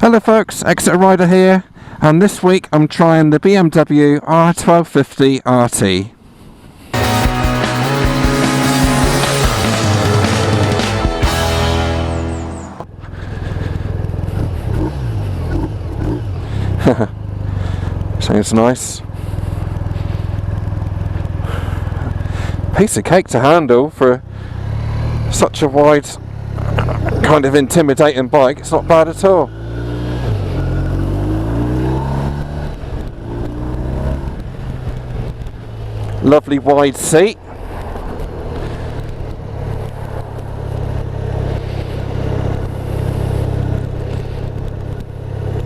Hello folks, exeter-rider here, and this week I'm trying the BMW R1250 RT. Sounds nice. Piece of cake to handle for such a wide, kind of intimidating bike. It's not bad at all. Lovely wide seat.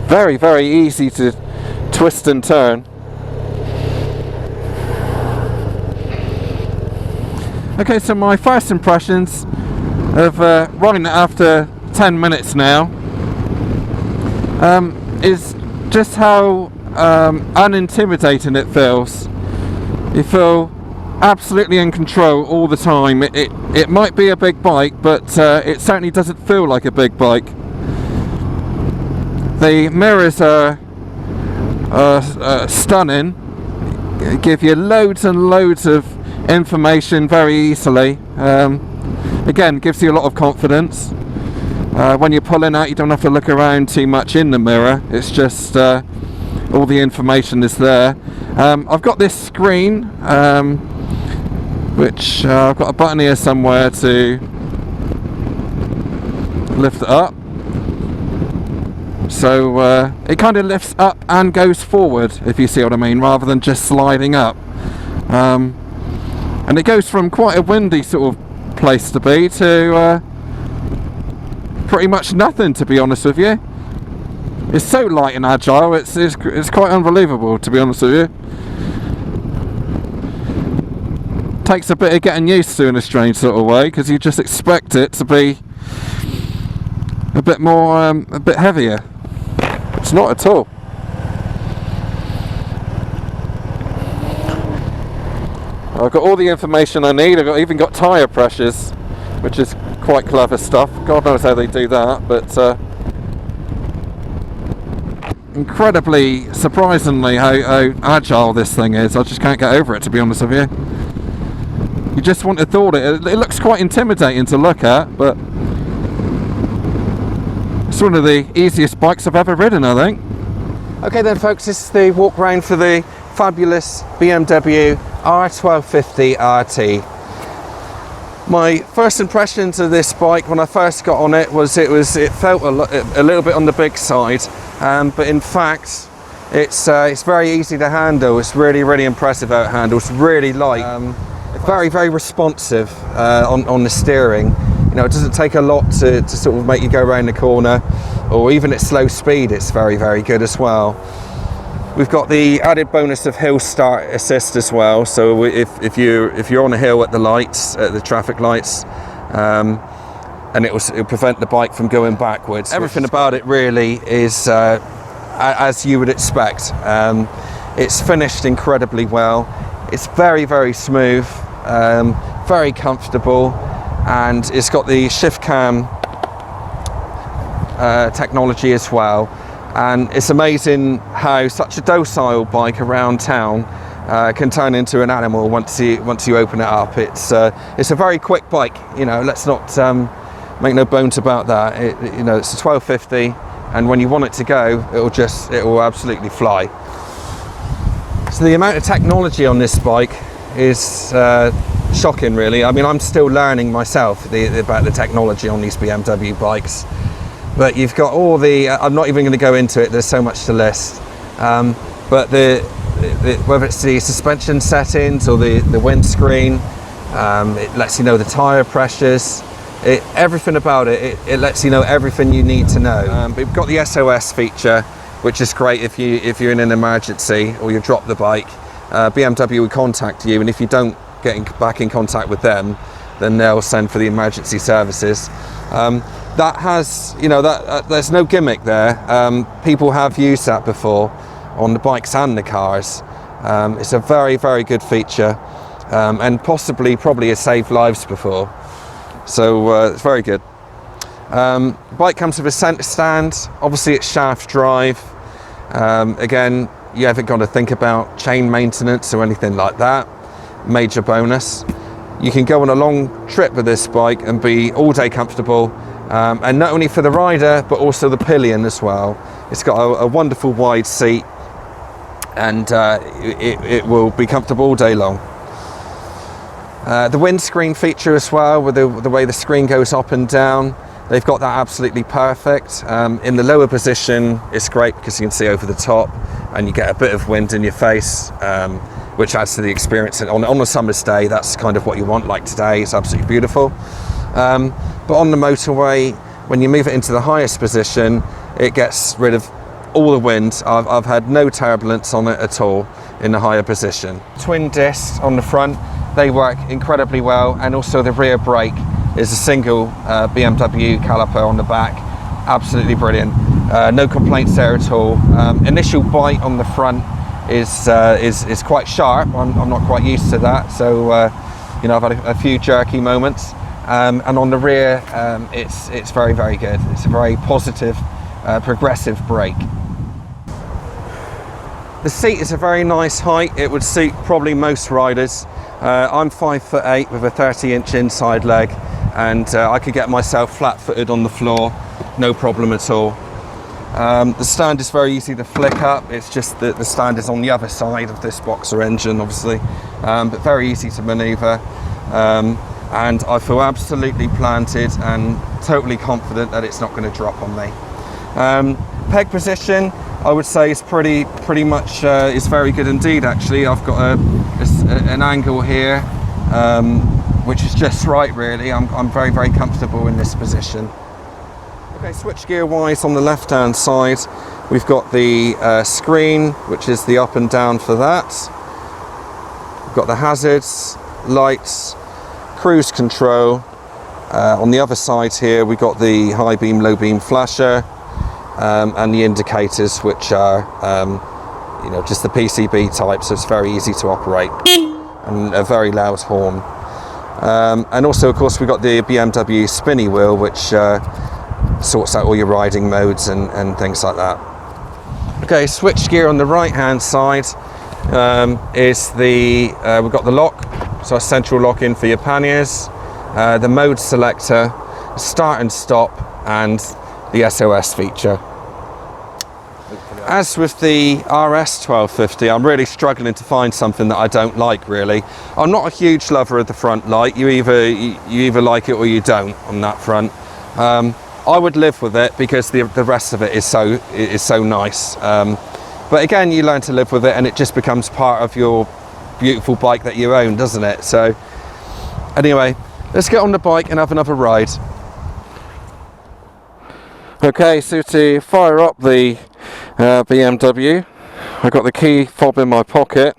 Very, very easy to twist and turn. Okay, so my first impressions of riding it after 10 minutes now is just how unintimidating it feels. You feel absolutely in control all the time. It might be a big bike, but it certainly doesn't feel like a big bike. The mirrors are stunning. They give you loads and loads of information very easily. Again, gives you a lot of confidence. When you're pulling out, you don't have to look around too much in the mirror. It's just all the information is there. I've got this screen, which I've got a button here somewhere to lift it up. So it kind of lifts up and goes forward, if you see what I mean, rather than just sliding up. And it goes from quite a windy sort of place to be to pretty much nothing, to be honest with you. It's so light and agile, it's quite unbelievable, to be honest with you. Takes a bit of getting used to in a strange sort of way, because you just expect it to be a bit more, a bit heavier. It's not at all. I've got all the information I need. I've even got tyre pressures, which is quite clever stuff. God knows how they do that, but incredibly, surprisingly, how agile this thing is. I just can't get over it, to be honest with you. You just wouldn't have thought it. It looks quite intimidating to look at, but it's one of the easiest bikes I've ever ridden, I think. Okay then folks, this is the walk round for the fabulous BMW R1250 RT. My first impressions of this bike when I first got on it was it felt a little bit on the big side, but in fact it's very easy to handle. It's really impressive how it handles. Really light, very, very responsive on the steering. You know, it doesn't take a lot to sort of make you go around the corner, or even at slow speed it's very good as well. We've got the added bonus of hill start assist as well, so if you're on a hill at the lights, at the traffic lights, and it'll prevent the bike from going backwards. Everything about it really is as you would expect. It's finished incredibly well. It's very smooth, very comfortable, and it's got the shift cam technology as well. And it's amazing how such a docile bike around town can turn into an animal once you open it up. It's a very quick bike, you know. Let's not make no bones about that. You know, it's a 1250, and when you want it to go, it will absolutely fly. So the amount of technology on this bike is shocking, really. I mean, I'm still learning myself about the technology on these BMW bikes. But you've got all the, I'm not even going to go into it, there's so much to list. But whether it's the suspension settings or the windscreen, it lets you know the tyre pressures, everything about it, it lets you know everything you need to know. We've got the SOS feature, which is great if you're in an emergency or you drop the bike. BMW will contact you, and if you don't get back in contact with them, then they'll send for the emergency services. That has, you know, there's no gimmick there. People have used that before on the bikes and the cars. It's a very good feature, and probably has saved lives before. So it's very good. Bike comes with a centre stand. Obviously it's shaft drive. Again, you haven't got to think about chain maintenance or anything like that. Major bonus. You can go on a long trip with this bike and be all day comfortable, and not only for the rider but also the pillion as well. It's got a wonderful wide seat, and it will be comfortable all day long. The windscreen feature as well, with the way the screen goes up and down, they've got that absolutely perfect. In the lower position it's great because you can see over the top and you get a bit of wind in your face, which adds to the experience. On a summer's day, that's kind of what you want, like today. It's absolutely beautiful. But on the motorway, when you move it into the highest position, it gets rid of all the wind. I've had no turbulence on it at all in the higher position. Twin discs on the front, they work incredibly well, and also the rear brake is a single BMW caliper on the back. Absolutely brilliant. No complaints there at all. Initial bite on the front is quite sharp. I'm not quite used to that, so you know, I've had a few jerky moments. And on the rear, it's very, very good. It's a very positive, progressive brake. The seat is a very nice height. It would suit probably most riders. I'm 5'8" with a 30-inch inside leg, and I could get myself flat-footed on the floor, no problem at all. The stand is very easy to flick up. It's just that the stand is on the other side of this boxer engine, obviously, but very easy to manoeuvre. And I feel absolutely planted and totally confident that it's not going to drop on me. Peg position, I would say, is pretty much is very good indeed. Actually, I've got an angle here which is just right, really. I'm very, very comfortable in this position. Okay, switchgear wise, on the left hand side we've got the screen, which is the up and down for that. We've got the hazards, lights, cruise control. On the other side here we've got the high beam, low beam flasher, and the indicators, which are you know, just the PCB type, so it's very easy to operate, and a very loud horn. And also, of course, we've got the BMW spinny wheel, which sorts out all your riding modes and things like that. Okay, switch gear on the right hand side is the we've got the lock, so a central lock in for your panniers, the mode selector, start and stop, and the SOS feature. As with the R1250, I'm really struggling to find something that I don't like, really. I'm not a huge lover of the front light. You either like it or you don't on that front. I would live with it because the rest of it is so nice. But again, you learn to live with it, and it just becomes part of your beautiful bike that you own, doesn't it? So anyway, let's get on the bike and have another ride. Okay, so to fire up the BMW, I've got the key fob in my pocket,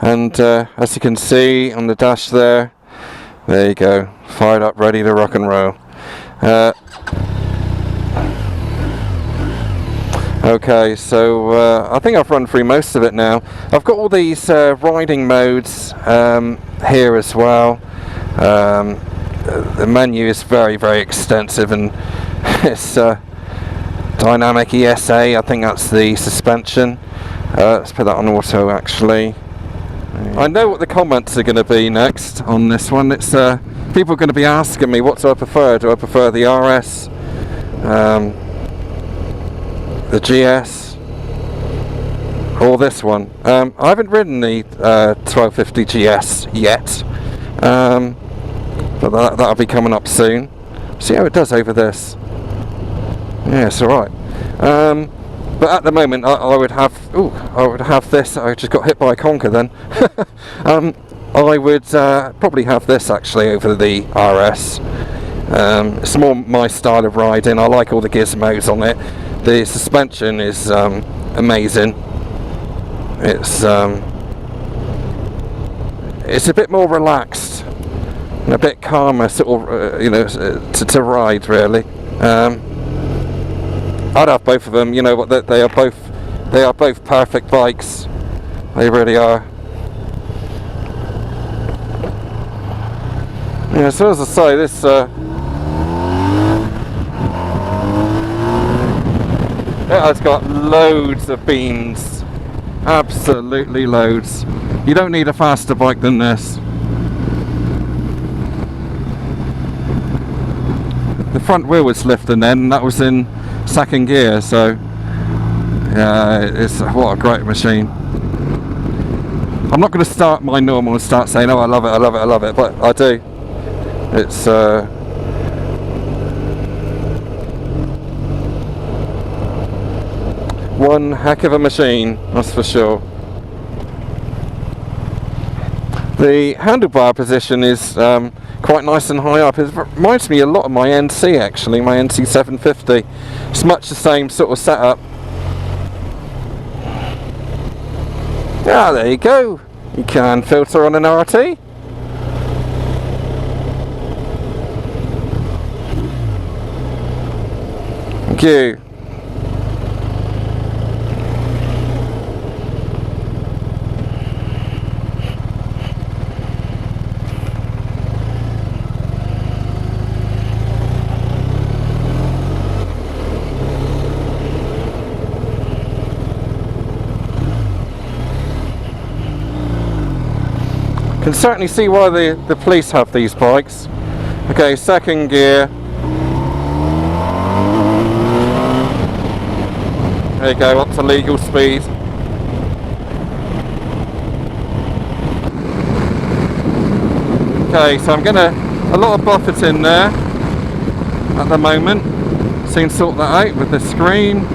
and as you can see on the dash there you go, fired up, ready to rock and roll. Okay, so I think I've run through most of it now. I've got all these riding modes here as well. The menu is very, very extensive, and it's dynamic ESA, I think that's the suspension. Let's put that on auto, actually. I know what the comments are going to be next on this one. It's people are going to be asking me, what do I prefer? Do I prefer the RS, the GS, or this one? I haven't ridden the 1250 GS yet, but that'll be coming up soon. See how it does over this. Yeah, it's alright. But at the moment I would have this. I just got hit by a conker then. I would probably have this actually over the RS. It's more my style of riding. I like all the gizmos on it. The suspension is amazing. It's a bit more relaxed and a bit calmer, sort of, you know, to ride, really. I'd have both of them. You know what? They are both perfect bikes. They really are. Yeah. So as I say, this It has got loads of beans, absolutely loads. You don't need a faster bike than this. The front wheel was lifting then, and that was in second gear, so yeah, it's what a great machine. I'm not going to start my normal and start saying, oh, I love it, I love it, I love it, but I do. It's one heck of a machine, that's for sure. The handlebar position is quite nice and high up. It reminds me a lot of my NC, actually, my NC 750. It's much the same sort of setup. Ah, there you go. You can filter on an RT. Thank you. Can certainly see why the police have these bikes. Okay, second gear. There you go, up to legal speed. Okay, so I'm gonna, a lot of buffeting there at the moment. So you can sort that out with the screen.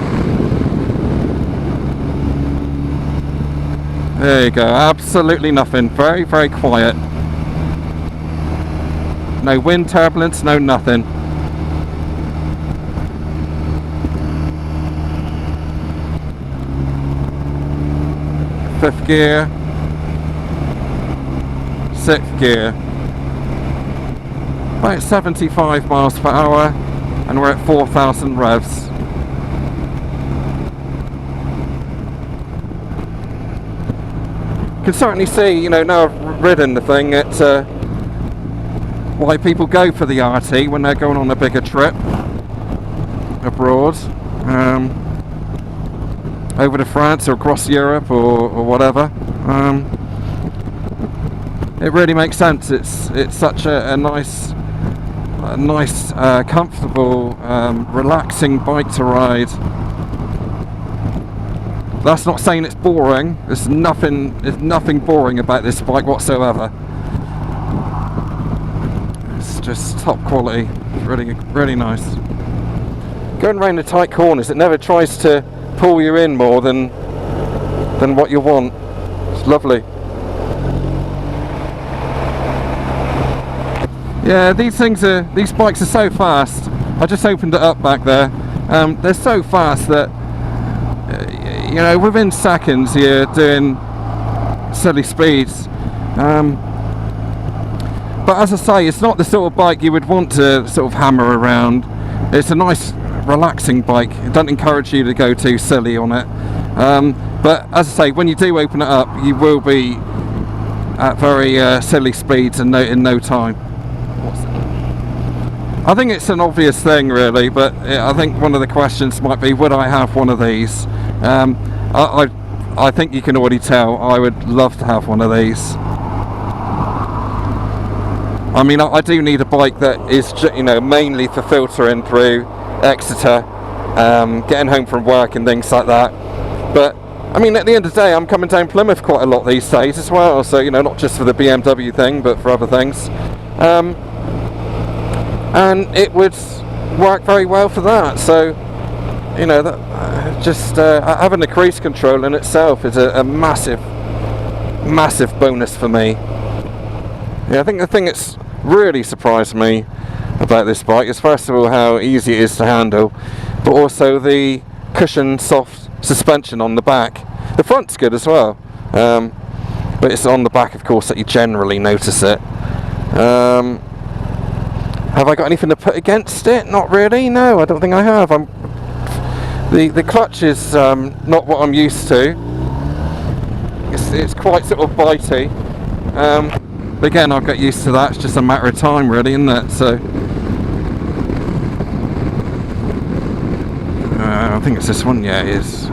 There you go, absolutely nothing, very, very quiet. No wind turbulence, no nothing. Fifth gear, sixth gear. About 75 miles per hour, and we're at 4,000 revs. Can certainly see, you know, now I've ridden the thing, it's why people go for the RT when they're going on a bigger trip abroad, over to France or across Europe or whatever. It really makes sense. It's such a nice, comfortable, relaxing bike to ride. That's not saying it's boring. There's nothing boring about this bike whatsoever. It's just top quality. It's really, really nice. Going around the tight corners, it never tries to pull you in more than what you want. It's lovely. Yeah, these bikes are so fast. I just opened it up back there. They're so fast that you know, within seconds you're doing silly speeds. But as I say, it's not the sort of bike you would want to sort of hammer around. It's a nice, relaxing bike. It doesn't encourage you to go too silly on it. But as I say, when you do open it up, you will be at very silly speeds in no time. I think it's an obvious thing, really, but I think one of the questions might be, would I have one of these? I think you can already tell I would love to have one of these. I mean, I do need a bike that is, you know, mainly for filtering through Exeter, getting home from work and things like that. But I mean, at the end of the day, I'm coming down Plymouth quite a lot these days as well, so, you know, not just for the BMW thing, but for other things. And it would work very well for that. So, you know, that just having the cruise control in itself is a massive bonus for me. Yeah, I think the thing that's really surprised me about this bike is, first of all, how easy it is to handle, but also the cushion soft suspension on the back. The front's good as well, but it's on the back, of course, that you generally notice it. Have I got anything to put against it? Not really, no, I don't think I have. The clutch is not what I'm used to. It's quite sort of bitey. But again, I'll get used to that. It's just a matter of time, really, isn't it? So think it's this one. Yeah, it is.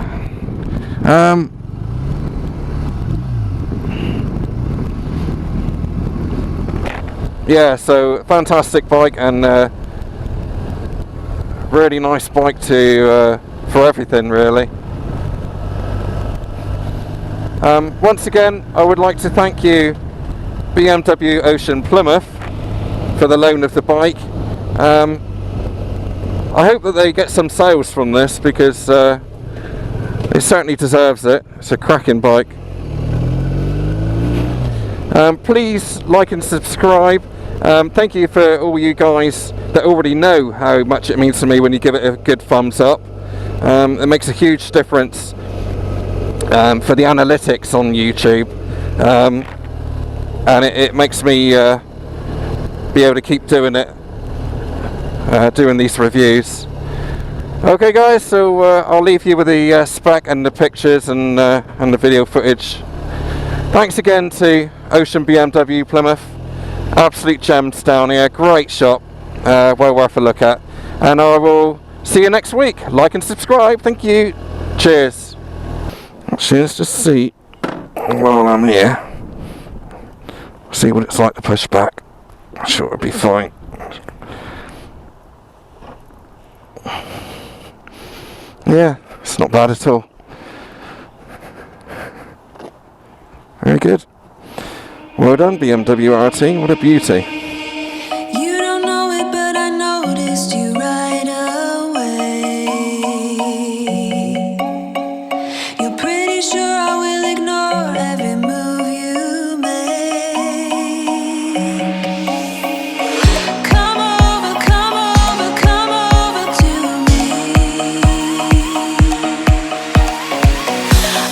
Yeah, so fantastic bike, and really nice bike to for everything really. Once again, I would like to thank you, BMW Ocean Plymouth, for the loan of the bike. I hope that they get some sales from this, because it certainly deserves it. It's a cracking bike. Please like and subscribe. Thank you for all you guys that already know how much it means to me when you give it a good thumbs up. It makes a huge difference for the analytics on YouTube, and it makes me be able to keep doing it, doing these reviews. Okay guys, so I'll leave you with the spec and the pictures and the video footage. Thanks again to Ocean BMW Plymouth. Absolute gems down here, great shop, well worth a look at, and I will see you next week. Like and subscribe, thank you, cheers. Actually, let's just see while I'm here, see what it's like to push back. I'm sure it'll be fine. Yeah, it's not bad at all. Very good. Well done, BMW RT, what a beauty. You don't know it, but I noticed you right away. You're pretty sure I will ignore every move you make. Come over, come over, come over to me.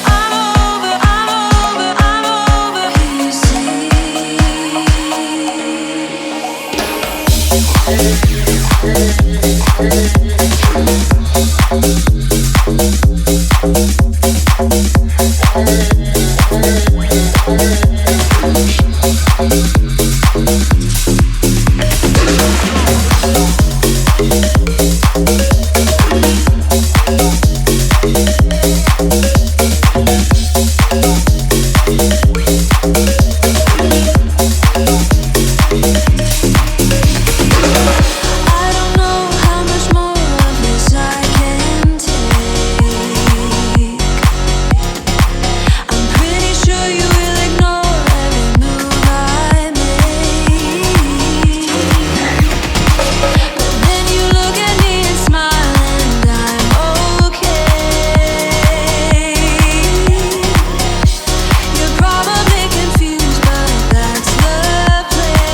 I'm over here, you see. I don't know how much more of this I can take. I'm pretty sure you will ignore every move I make. But then you look at me and smile, and I'm okay. You're probably confused, but that's the plan.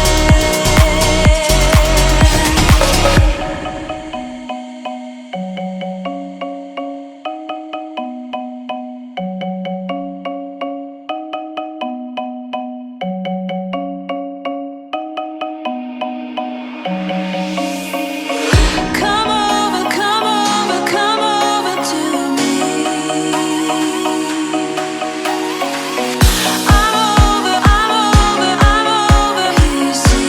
Come over, come over, come over to me. I'm over here, you see.